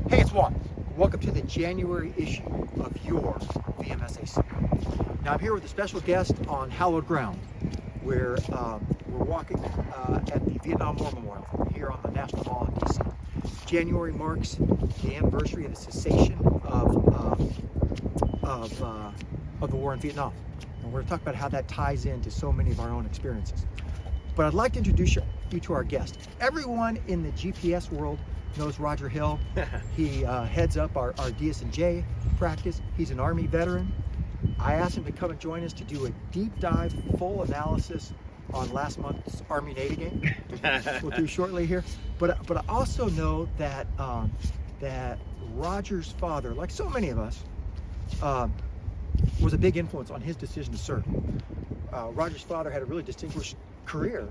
Hey, it's Juan. Welcome to the January issue of your VMSAC. Now, I'm here with a special guest on hallowed ground, where we're walking at the Vietnam War Memorial here on the National Mall in DC. January marks the anniversary of the cessation of the war in Vietnam, and we're going to talk about how that ties into so many of our own experiences. But I'd like to introduce you to our guest. Everyone in the GPS world knows Roger Hill. He heads up our DS&J practice. He's an Army veteran. I asked him to come and join us to do a deep dive, full analysis on last month's Army-Navy game. We'll do shortly here. But I also know that that Roger's father, like so many of us, was a big influence on his decision to serve. Roger's father had a really distinguished career,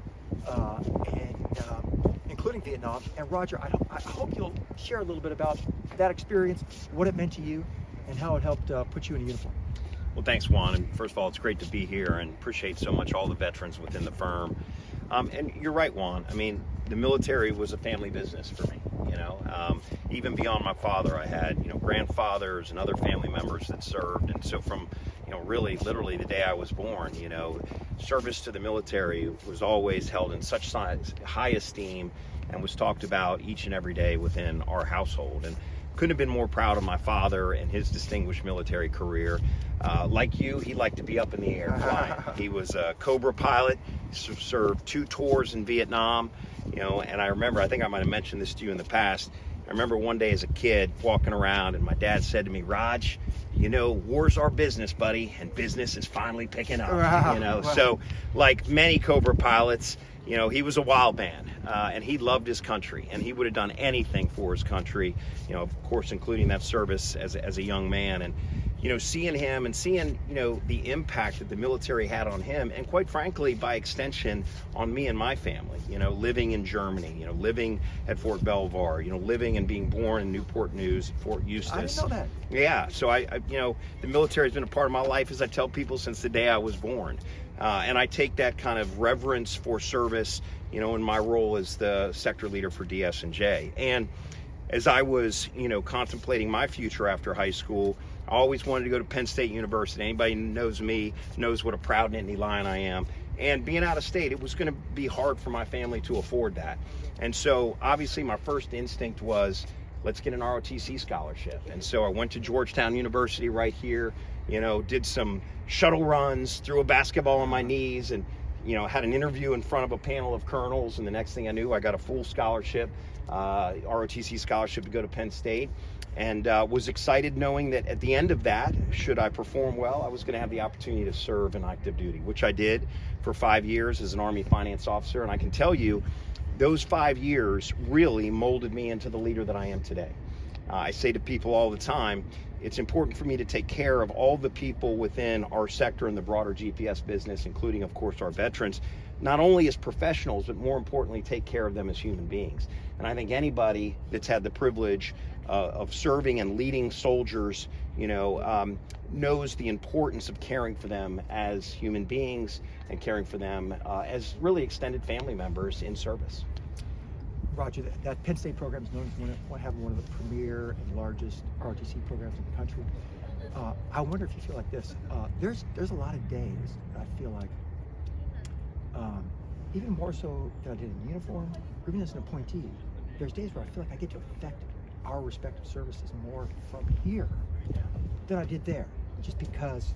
including Vietnam. And Roger, I hope you'll share a little bit about that experience, what it meant to you, and how it helped put you in a uniform. Well, thanks, Juan. And first of all, it's great to be here and appreciate so much all the veterans within the firm. And you're right, Juan. I mean, the military was a family business for me. Even beyond my father, I had, grandfathers and other family members that served. And so from, really literally the day I was born, service to the military was always held in such high esteem and was talked about each and every day within our household. And couldn't have been more proud of my father and his distinguished military career. Like you, he liked to be up in the air flying. He was a Cobra pilot, served 2 tours in Vietnam, and I remember, I think I might have mentioned this to you in the past, I remember one day as a kid walking around and my dad said to me, Raj, war's our business, buddy, and business is finally picking up. Wow. So like many Cobra pilots, he was a wild man, and he loved his country, and he would have done anything for his country, of course, including that service as a young man. And, seeing him and seeing, the impact that the military had on him, and quite frankly, by extension, on me and my family, living in Germany, living at Fort Belvoir, living and being born in Newport News, Fort Eustis. I didn't know that. Yeah, so I the military has been a part of my life, as I tell people, since the day I was born. And I take that kind of reverence for service, in my role as the sector leader for DS&J. And as I was, contemplating my future after high school, I always wanted to go to Penn State University. Anybody who knows me knows what a proud Nittany Lion I am. And being out of state, it was going to be hard for my family to afford that. And so obviously my first instinct was, let's get an ROTC scholarship. And so I went to Georgetown University right here, did some shuttle runs, threw a basketball on my knees, and had an interview in front of a panel of colonels, and the next thing I knew, I got a full scholarship, ROTC scholarship to go to Penn State, and was excited knowing that at the end of that, should I perform well, I was going to have the opportunity to serve in active duty, which I did for 5 years as an Army finance officer. And I can tell you, those 5 years really molded me into the leader that I am today. I say to people all the time, it's important for me to take care of all the people within our sector and the broader GPS business, including, of course, our veterans, not only as professionals, but more importantly, take care of them as human beings. And I think anybody that's had the privilege of serving and leading soldiers, knows the importance of caring for them as human beings and caring for them as really extended family members in service. Roger, that Penn State program is known as having one of the premier and largest ROTC programs in the country. I wonder if you feel like this. There's a lot of days that I feel like, even more so than I did in uniform, or even as an appointee, there's days where I feel like I get to affect our respective services more from here than I did there, just because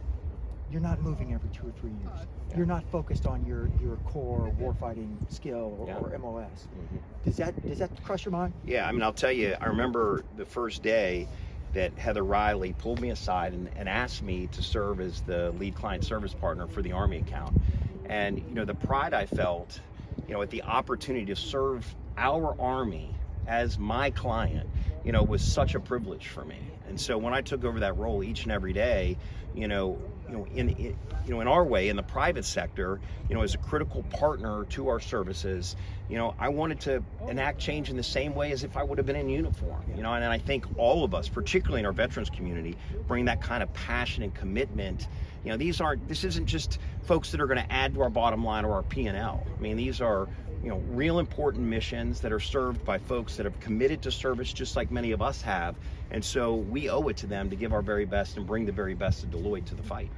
you're not moving every 2 or 3 years. Yeah. You're not focused on your core warfighting skill or MOS. Mm-hmm. Does that cross your mind? Yeah, I mean, I'll tell you, I remember the first day that Heather Riley pulled me aside and asked me to serve as the lead client service partner for the Army account. And, the pride I felt, at the opportunity to serve our Army as my client, was such a privilege for me. And so when I took over that role each and every day, in our way, in the private sector, as a critical partner to our services, I wanted to enact change in the same way as if I would have been in uniform, and I think all of us, particularly in our veterans community, bring that kind of passion and commitment. This isn't just folks that are going to add to our bottom line or our P&L. I mean, these are real important missions that are served by folks that have committed to service just like many of us have. And so we owe it to them to give our very best and bring the very best of Deloitte to the fight.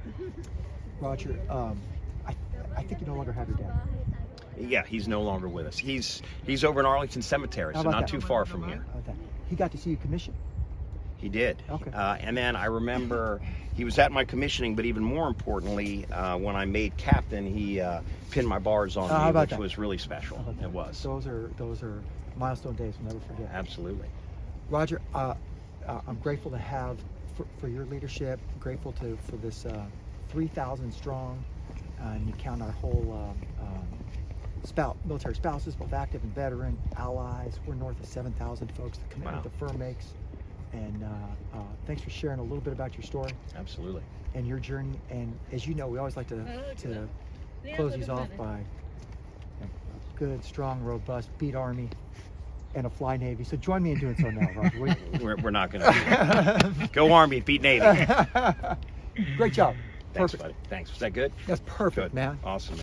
Roger, I think you no longer have your dad. Yeah, he's no longer with us. He's over in Arlington Cemetery, How so about not that? too far from here. How about that? He got to see you commission. He did. Okay. And then I remember he was at my commissioning, but even more importantly, when I made captain, he pinned my bars on how me, about which that? was really special. How about that? It was. Those are milestone days we'll never forget. Absolutely. Roger, I'm grateful to have for your leadership. Grateful for this 3,000 strong, and you count our whole military spouses, both active and veteran, allies. We're north of 7,000 folks. The commitment Wow. the firm makes, and thanks for sharing a little bit about your story Absolutely. and your journey. And as you know, we always like to close these off by a good, strong, robust, beat Army and a fly Navy. So join me in doing so now, Roger. will you? We're not going to do that. Go Army, beat Navy. Great job. Thanks, Perfect. buddy. Thanks. Was that good? That's perfect, Good. man. Awesome.